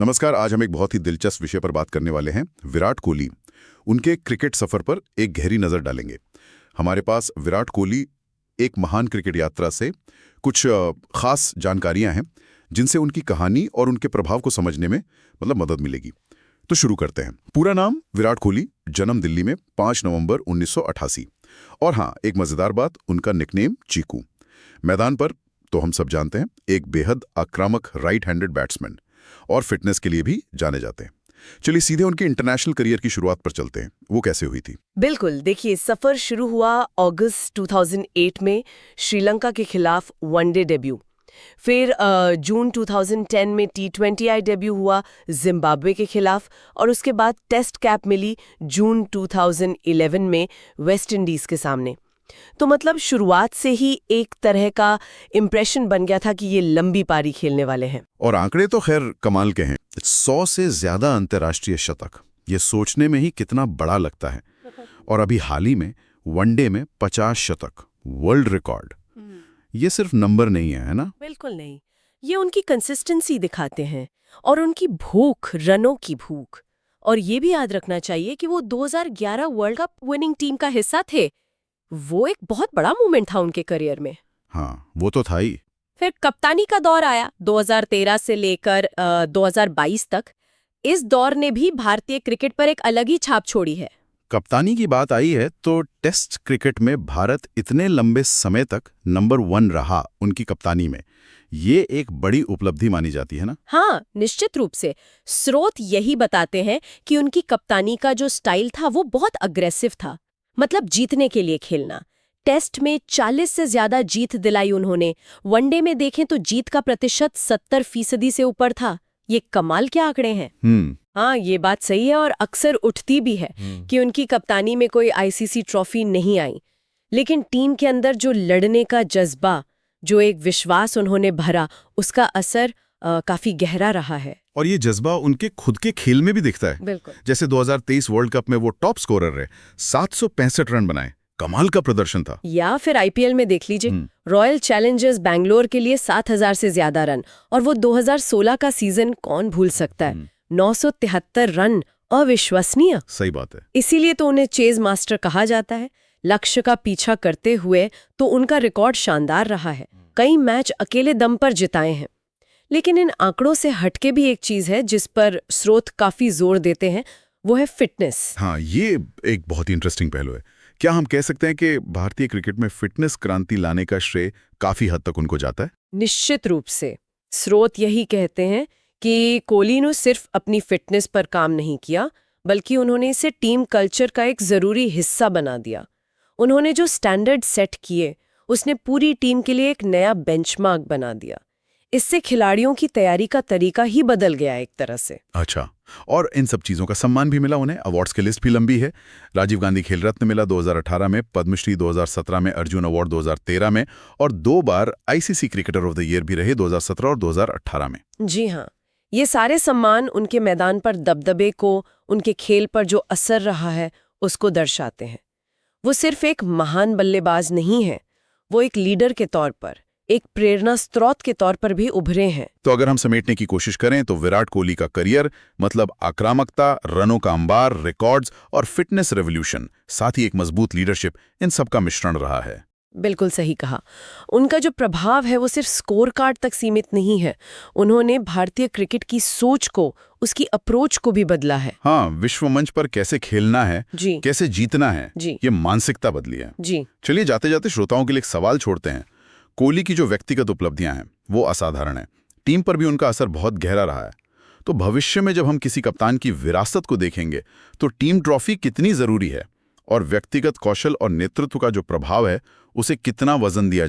नमस्कार। आज हम एक बहुत ही दिलचस्प विषय पर बात करने वाले हैं, विराट कोहली। उनके क्रिकेट सफर पर एक गहरी नजर डालेंगे। हमारे पास विराट कोहली एक महान क्रिकेट यात्रा से कुछ खास जानकारियां हैं जिनसे उनकी कहानी और उनके प्रभाव को समझने में मदद मिलेगी। तो शुरू करते हैं। पूरा नाम विराट कोहली, जन्म दिल्ली में 5 नवंबर 1988। और हाँ, एक मजेदार बात, उनका निकनेम चीकू। मैदान पर तो हम सब जानते हैं, एक बेहद आक्रामक राइट हैंडेड बैट्समैन और फिटनेस के लिए भी जाने जाते हैं। चलिए सीधे उनके इंटरनेशनल करियर की शुरुआत पर चलते हैं। वो कैसे हुई थी? बिल्कुल, देखिए, सफर शुरू हुआ अगस्त 2008 में श्रीलंका के खिलाफ वनडे डेब्यू। फिर जून 2010 में T20I डेब्यू हुआ जिम्बाब्वे के खिलाफ, और उसके बाद टेस्ट कैप मिली जून 2011 में वेस्ट इंडीज के सामने। तो मतलब शुरुआत से ही एक तरह का इम्प्रेशन बन गया था कि ये लंबी पारी खेलने वाले हैं। और आंकड़े तो खैर कमाल के हैं। 100 से ज्यादा अंतर्राष्ट्रीय शतक, ये सोचने में ही कितना बड़ा लगता है। और अभी हाल ही में वनडे में 50 शतक, वर्ल्ड रिकॉर्ड। ये सिर्फ नंबर नहीं है ना? बिल्कुल नहीं, ये उनकी कंसिस्टेंसी दिखाते हैं और उनकी भूख, रनों की भूख। और ये भी याद रखना चाहिए कि वो 2011 वर्ल्ड कप विनिंग टीम का हिस्सा थे। वो एक बहुत बड़ा मूवमेंट था उनके करियर में। हाँ, वो तो था ही। फिर कप्तानी का दौर आया 2013 से लेकर 2022 तक। इस दौर ने भी भारतीय क्रिकेट पर एक अलग ही छाप छोड़ी है। कप्तानी की बात आई है तो टेस्ट क्रिकेट में भारत इतने लंबे समय तक नंबर 1 रहा उनकी कप्तानी में। ये एक बड़ी उपलब्धि मानी जाती है ना? हाँ, निश्चित रूप से। स्रोत यही बताते हैं कि उनकी कप्तानी का जो स्टाइल था वो बहुत अग्रेसिव था, मतलब जीतने के लिए खेलना। टेस्ट में 40 से ज्यादा जीत दिलाई उन्होंने। वनडे में देखें तो जीत का प्रतिशत 70% से ऊपर था। ये कमाल के आंकड़े हैं। हाँ, ये बात सही है और अक्सर उठती भी है कि उनकी कप्तानी में कोई ICC ट्रॉफी नहीं आई, लेकिन टीम के अंदर जो लड़ने का जज्बा, जो एक विश्वास उन्होंने भरा, उसका असर काफी गहरा रहा है। और ये जज्बा उनके खुद के खेल में भी दिखता है। बिल्कुल। जैसे 2023 वर्ल्ड कप में वो टॉप स्कोरर रहे, 765 रन बनाए, कमाल का प्रदर्शन था। या फिर IPL में देख लीजिए, रॉयल चैलेंजर्स बैंगलोर के लिए 7000 से ज्यादा रन, और वो 2016 का सीजन कौन भूल सकता है। 973 रन, अविश्वसनीय। सही बात है। इसीलिए तो उन्हें चेज मास्टर कहा जाता है। लक्ष्य का पीछा करते हुए तो उनका रिकॉर्ड शानदार रहा है। कई मैच अकेले दम पर जिताए हैं। लेकिन इन आंकड़ों से हटके भी एक चीज है जिस पर स्रोत काफी जोर देते हैं, वो है फिटनेस। हाँ, ये एक बहुत ही इंटरेस्टिंग पहलू है। क्या हम कह सकते हैं कि भारतीय क्रिकेट में फिटनेस क्रांति लाने का श्रेय काफी हद तक उनको जाता है? निश्चित रूप से। स्रोत यही कहते हैं कि कोहली ने सिर्फ अपनी फिटनेस पर काम नहीं किया, बल्कि उन्होंने इसे टीम कल्चर का एक जरूरी हिस्सा बना दिया। उन्होंने जो स्टैंडर्ड सेट किए, उसने पूरी टीम के लिए एक नया बेंचमार्क बना दिया। इससे खिलाड़ियों की तैयारी का तरीका ही बदल गया एक तरह से। अच्छा, और इन सब चीजों का सम्मान भी मिला उन्हें। अवार्ड्स की लिस्ट भी लंबी है। राजीव गांधी खेल रत्न मिला 2018 में, पद्मश्री 2017 में, अर्जुन अवार्ड 2013 में, और 2 बार ICC cricketer of the year भी रहे 2017 और 2018 में। जी हाँ, ये सारे सम्मान उनके मैदान पर दबदबे को, उनके खेल पर जो असर रहा है, उसको दर्शाते हैं। वो सिर्फ एक महान बल्लेबाज नहीं है, वो एक लीडर के तौर पर, एक प्रेरणा स्रोत के तौर पर भी उभरे हैं। तो अगर हम समेटने की कोशिश करें तो विराट कोहली का करियर मतलब आक्रामकता, रनों का अंबार, रिकॉर्ड्स और फिटनेस रेवोल्यूशन, साथ ही एक मजबूत लीडरशिप, इन सब का मिश्रण रहा है। बिल्कुल सही कहा। उनका जो प्रभाव है वो सिर्फ स्कोर कार्ड तक सीमित नहीं है। उन्होंने भारतीय क्रिकेट की सोच को, उसकी अप्रोच को भी बदला है। हाँ, विश्व मंच पर कैसे खेलना है, जी, कैसे जीतना है, जी, ये मानसिकता बदली है। जी। चलिए जाते जाते श्रोताओं के लिए एक सवाल छोड़ते हैं। कोहली की जो व्यक्तिगत उपलब्धियां हैं वो असाधारण है। टीम पर भी उनका असर बहुत गहरा रहा है। तो भविष्य में जब हम किसी कप्तान की विरासत को देखेंगे तो टीम ट्रॉफी कितनी जरूरी है और व्यक्तिगत कौशल और नेतृत्व का जो प्रभाव है उसे कितना वजन दिया जाना